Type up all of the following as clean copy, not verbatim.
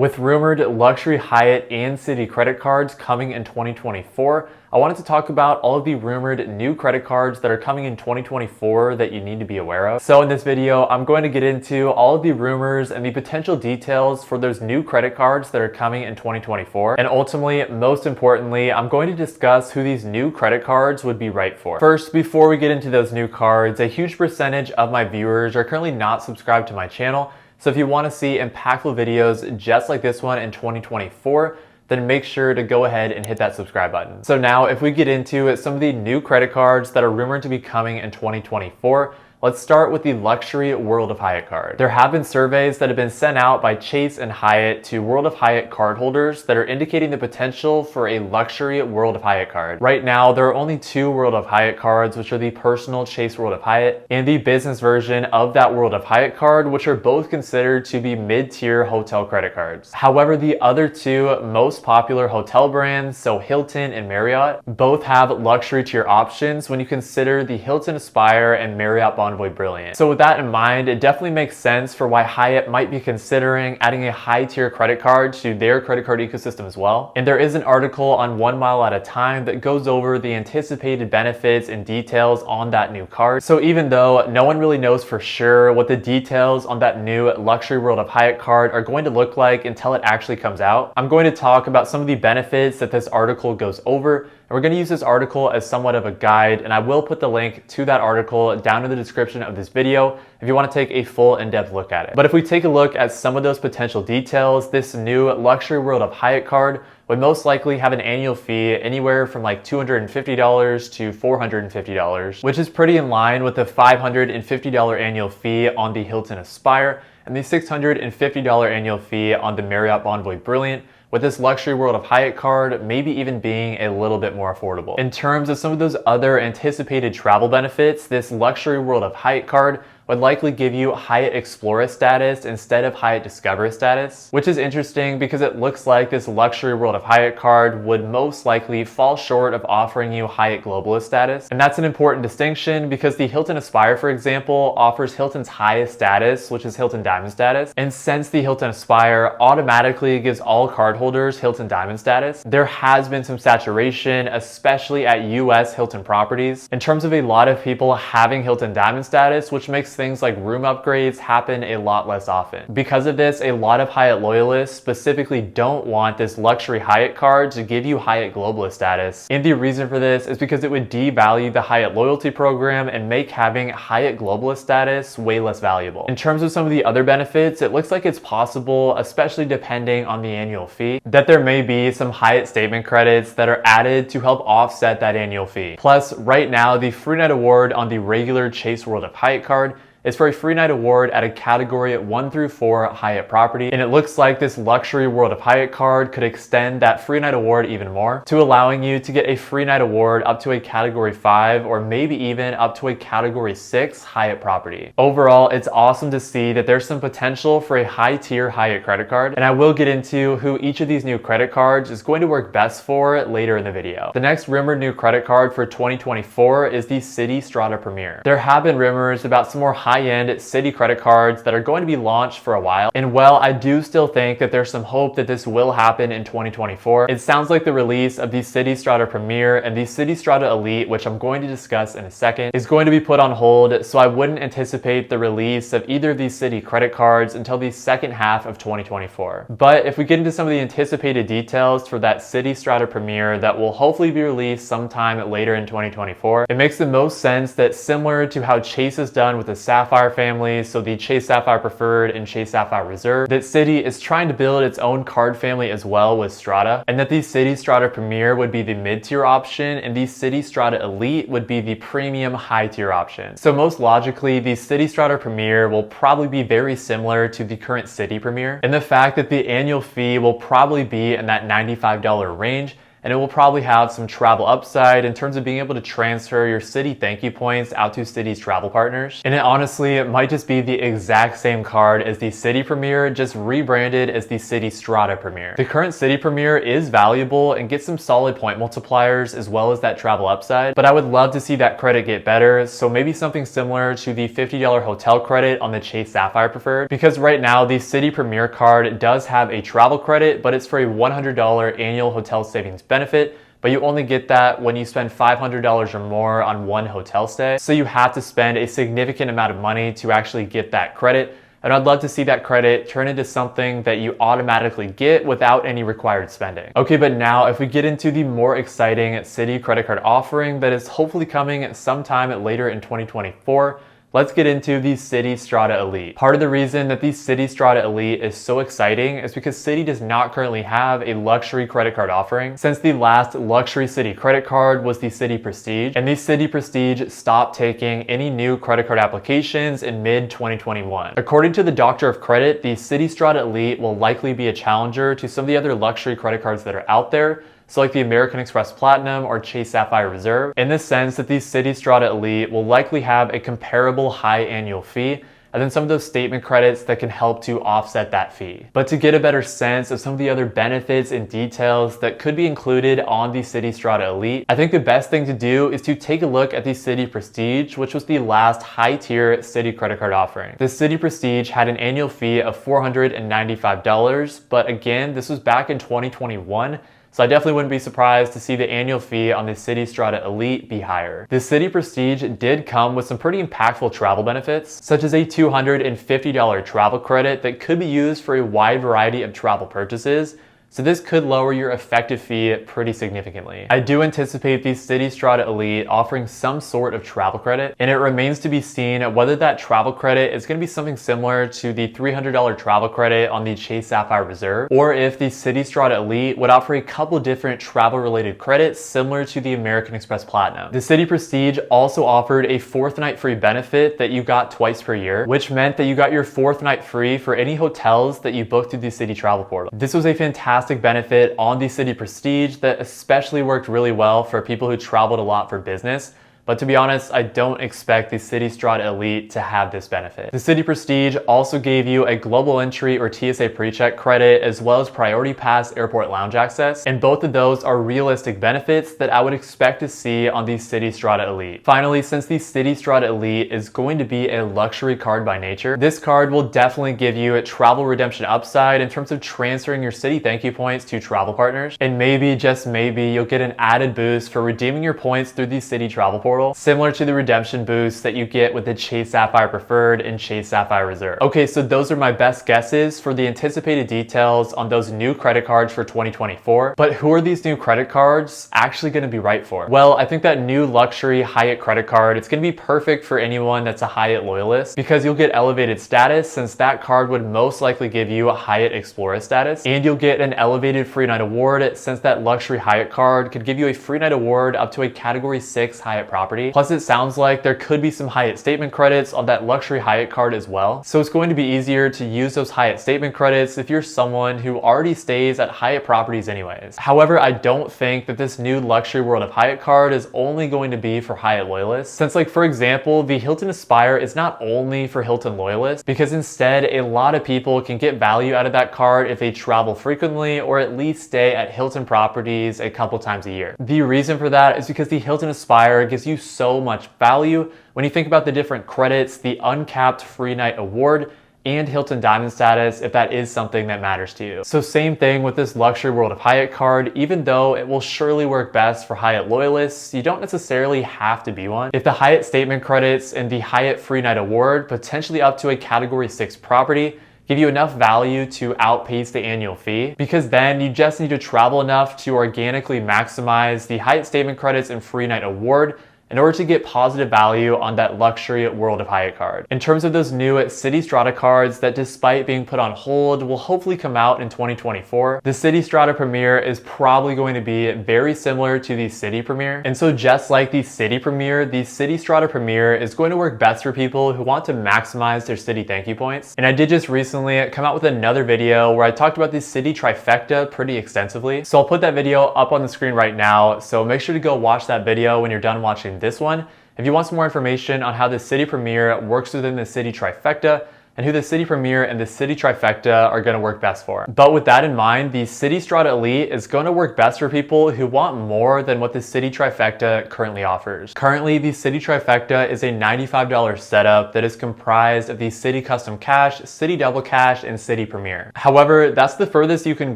With rumored luxury Hyatt and Citi credit cards coming in 2024, I wanted to talk about all of the rumored new credit cards that are coming in 2024 that you need to be aware of. So in this video, I'm going to get into all of the rumors and the potential details for those new credit cards that are coming in 2024. And ultimately, most importantly, I'm going to discuss who these new credit cards would be right for. First, before we get into those new cards, a huge percentage of my viewers are currently not subscribed to my channel. So if you want to see impactful videos just like this one in 2024, then make sure to go ahead and hit that subscribe button. So now if we get into some of the new credit cards that are rumored to be coming in 2024, let's start with the luxury World of Hyatt card. There have been surveys that have been sent out by Chase and Hyatt to World of Hyatt cardholders that are indicating the potential for a luxury World of Hyatt card. Right now, there are only two World of Hyatt cards, which are the personal Chase World of Hyatt and the business version of that World of Hyatt card, which are both considered to be mid-tier hotel credit cards. However, the other two most popular hotel brands, so Hilton and Marriott, both have luxury tier options when you consider the Hilton Aspire and Marriott Bonvoy Brilliant. So with that in mind, it definitely makes sense for why Hyatt might be considering adding a high tier credit card to their credit card ecosystem as well. And there is an article on 1 Mile at a Time that goes over the anticipated benefits and details on that new card. So even though no one really knows for sure what the details on that new luxury World of Hyatt card are going to look like until it actually comes out, I'm going to talk about some of the benefits that this article goes over. And we're going to use this article as somewhat of a guide, and I will put the link to that article down in the description of this video if you want to take a full in-depth look at it. But if we take a look at some of those potential details, this new luxury World of Hyatt card would most likely have an annual fee anywhere from like $250 to $450, which is pretty in line with the $550 annual fee on the Hilton Aspire and the $650 annual fee on the Marriott Bonvoy Brilliant, with this luxury World of Hyatt card maybe even being a little bit more affordable. In terms of some of those other anticipated travel benefits, this luxury World of Hyatt card would likely give you Hyatt Explorer status instead of Hyatt Discover status, which is interesting because it looks like this luxury World of Hyatt card would most likely fall short of offering you Hyatt Globalist status. And that's an important distinction because the Hilton Aspire, for example, offers Hilton's highest status, which is Hilton Diamond status. And since the Hilton Aspire automatically gives all cardholders Hilton Diamond status, there has been some saturation, especially at US Hilton properties, in terms of a lot of people having Hilton Diamond status, which makes things like room upgrades happen a lot less often. Because of this, a lot of Hyatt loyalists specifically don't want this luxury Hyatt card to give you Hyatt Globalist status. And the reason for this is because it would devalue the Hyatt loyalty program and make having Hyatt Globalist status way less valuable. In terms of some of the other benefits, it looks like it's possible, especially depending on the annual fee, that there may be some Hyatt statement credits that are added to help offset that annual fee. Plus, right now, the free night award on the regular Chase World of Hyatt card is for a free night award at a category 1 through 4 Hyatt property. And it looks like this luxury World of Hyatt card could extend that free night award even more to allowing you to get a free night award up to a category 5 or maybe even up to a category 6 Hyatt property. Overall, it's awesome to see that there's some potential for a high tier Hyatt credit card. And I will get into who each of these new credit cards is going to work best for later in the video. The next rumored new credit card for 2024 is the Citi Strata Premier. There have been rumors about some more high-end Citi credit cards that are going to be launched for a while. And while I do still think that there's some hope that this will happen in 2024, it sounds like the release of the Citi Strata Premier and the Citi Strata Elite, which I'm going to discuss in a second, is going to be put on hold. So I wouldn't anticipate the release of either of these Citi credit cards until the second half of 2024. But if we get into some of the anticipated details for that Citi Strata Premier that will hopefully be released sometime later in 2024, it makes the most sense that, similar to how Chase has done with the Sapphire family, so the Chase Sapphire Preferred and Chase Sapphire Reserve, that Citi is trying to build its own card family as well with Strata, and that the Citi Strata Premier would be the mid-tier option and the Citi Strata Elite would be the premium high-tier option. So most logically, the Citi Strata Premier will probably be very similar to the current Citi Premier, and the fact that the annual fee will probably be in that $95 range, and it will probably have some travel upside in terms of being able to transfer your Citi thank you points out to Citi's travel partners. And it might just be the exact same card as the Citi Premier, just rebranded as the Citi Strata Premier. The current Citi Premier is valuable and gets some solid point multipliers as well as that travel upside, but I would love to see that credit get better, so maybe something similar to the $50 hotel credit on the Chase Sapphire Preferred, because right now the Citi Premier card does have a travel credit, but it's for a $100 annual hotel savings benefit, but you only get that when you spend $500 or more on one hotel stay. So you have to spend a significant amount of money to actually get that credit. And I'd love to see that credit turn into something that you automatically get without any required spending. Okay, but now if we get into the more exciting Citi credit card offering that is hopefully coming sometime later in 2024, let's get into the Citi Strata Elite. Part of the reason that the Citi Strata Elite is so exciting is because Citi does not currently have a luxury credit card offering, since the last luxury Citi credit card was the Citi Prestige, and the Citi Prestige stopped taking any new credit card applications in mid-2021. According to the Doctor of Credit, the Citi Strata Elite will likely be a challenger to some of the other luxury credit cards that are out there, so like the American Express Platinum or Chase Sapphire Reserve, in the sense that the Citi Strata Elite will likely have a comparable high annual fee, and then some of those statement credits that can help to offset that fee. But to get a better sense of some of the other benefits and details that could be included on the Citi Strata Elite, I think the best thing to do is to take a look at the Citi Prestige, which was the last high-tier Citi credit card offering. The Citi Prestige had an annual fee of $495, but again, this was back in 2021, so I definitely wouldn't be surprised to see the annual fee on the Citi Strata Elite be higher. The Citi Prestige did come with some pretty impactful travel benefits, such as a $250 travel credit that could be used for a wide variety of travel purchases, so this could lower your effective fee pretty significantly. I do anticipate the Citi Strata Elite offering some sort of travel credit, and it remains to be seen whether that travel credit is going to be something similar to the $300 travel credit on the Chase Sapphire Reserve, or if the Citi Strata Elite would offer a couple different travel-related credits similar to the American Express Platinum. The Citi Prestige also offered a 4th night free benefit that you got twice per year, which meant that you got your 4th night free for any hotels that you booked through the Citi Travel Portal. This was a fantastic benefit on the Citi Prestige that especially worked really well for people who traveled a lot for business. But to be honest, I don't expect the Citi Strata Elite to have this benefit. The Citi Prestige also gave you a global entry or TSA PreCheck credit, as well as priority pass airport lounge access, and both of those are realistic benefits that I would expect to see on the Citi Strata Elite. Finally, since the Citi Strata Elite is going to be a luxury card by nature, this card will definitely give you a travel redemption upside in terms of transferring your Citi thank you points to travel partners, and maybe, just maybe, you'll get an added boost for redeeming your points through the Citi Travel Portal, similar to the redemption boost that you get with the Chase Sapphire Preferred and Chase Sapphire Reserve. Okay, so those are my best guesses for the anticipated details on those new credit cards for 2024. But who are these new credit cards actually going to be right for? Well, I think that new luxury Hyatt credit card, it's going to be perfect for anyone that's a Hyatt loyalist, because you'll get elevated status, since that card would most likely give you a Hyatt Explorer status, and you'll get an elevated free night award, since that luxury Hyatt card could give you a free night award up to a Category 6 Hyatt property. Plus, it sounds like there could be some Hyatt statement credits on that luxury Hyatt card as well. So it's going to be easier to use those Hyatt statement credits if you're someone who already stays at Hyatt properties anyways. However, I don't think that this new luxury World of Hyatt card is only going to be for Hyatt loyalists, since, like, for example, the Hilton Aspire is not only for Hilton loyalists, because instead a lot of people can get value out of that card if they travel frequently or at least stay at Hilton properties a couple times a year. The reason for that is because the Hilton Aspire gives you so much value when you think about the different credits, the uncapped free night award, and Hilton Diamond status, if that is something that matters to you. So same thing with this luxury World of Hyatt card. Even though it will surely work best for Hyatt loyalists, you don't necessarily have to be one. If the Hyatt statement credits and the Hyatt free night award, potentially up to a Category 6 property, give you enough value to outpace the annual fee, because then you just need to travel enough to organically maximize the Hyatt statement credits and free night award, in order to get positive value on that luxury World of Hyatt card. In terms of those new Citi Strata cards that, despite being put on hold, will hopefully come out in 2024, the Citi Strata Premier is probably going to be very similar to the Citi Premier. And so just like the Citi Premier, the Citi Strata Premier is going to work best for people who want to maximize their Citi thank you points. And I did just recently come out with another video where I talked about the Citi Trifecta pretty extensively. So I'll put that video up on the screen right now. So make sure to go watch that video when you're done watching this one. If you want some more information on how the Citi Premier works within the Citi Trifecta, and who the Citi Premier and the Citi Trifecta are going to work best for. But with that in mind, the Citi Strata Elite is going to work best for people who want more than what the Citi Trifecta currently offers. Currently, the Citi Trifecta is a $95 setup that is comprised of the Citi Custom Cash, Citi Double Cash, and Citi Premier. However, that's the furthest you can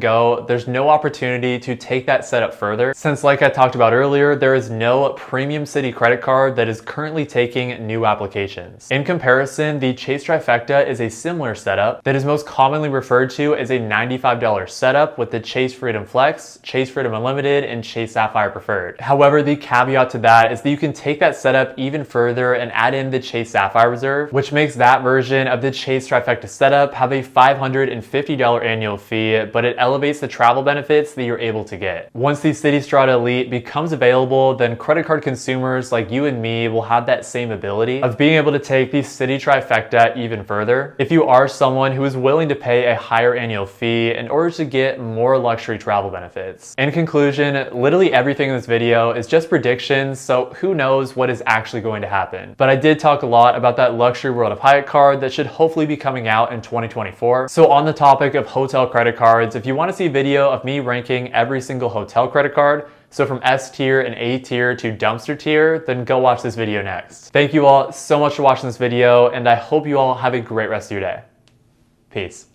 go. There's no opportunity to take that setup further, since like I talked about earlier, there is no premium Citi credit card that is currently taking new applications. In comparison, the Chase Trifecta is a similar setup that is most commonly referred to as a $95 setup with the Chase Freedom Flex, Chase Freedom Unlimited, and Chase Sapphire Preferred. However, the caveat to that is that you can take that setup even further and add in the Chase Sapphire Reserve, which makes that version of the Chase Trifecta setup have a $550 annual fee, but it elevates the travel benefits that you're able to get. Once the Citi Strata Elite becomes available, then credit card consumers like you and me will have that same ability of being able to take the Citi Trifecta even further. If you are someone who is willing to pay a higher annual fee in order to get more luxury travel benefits. In conclusion, literally everything in this video is just predictions, so who knows what is actually going to happen. But I did talk a lot about that luxury World of Hyatt card that should hopefully be coming out in 2024. So on the topic of hotel credit cards, if you want to see a video of me ranking every single hotel credit card, so from S tier and A tier to dumpster tier, then go watch this video next. Thank you all so much for watching this video, and I hope you all have a great rest of your day. Peace.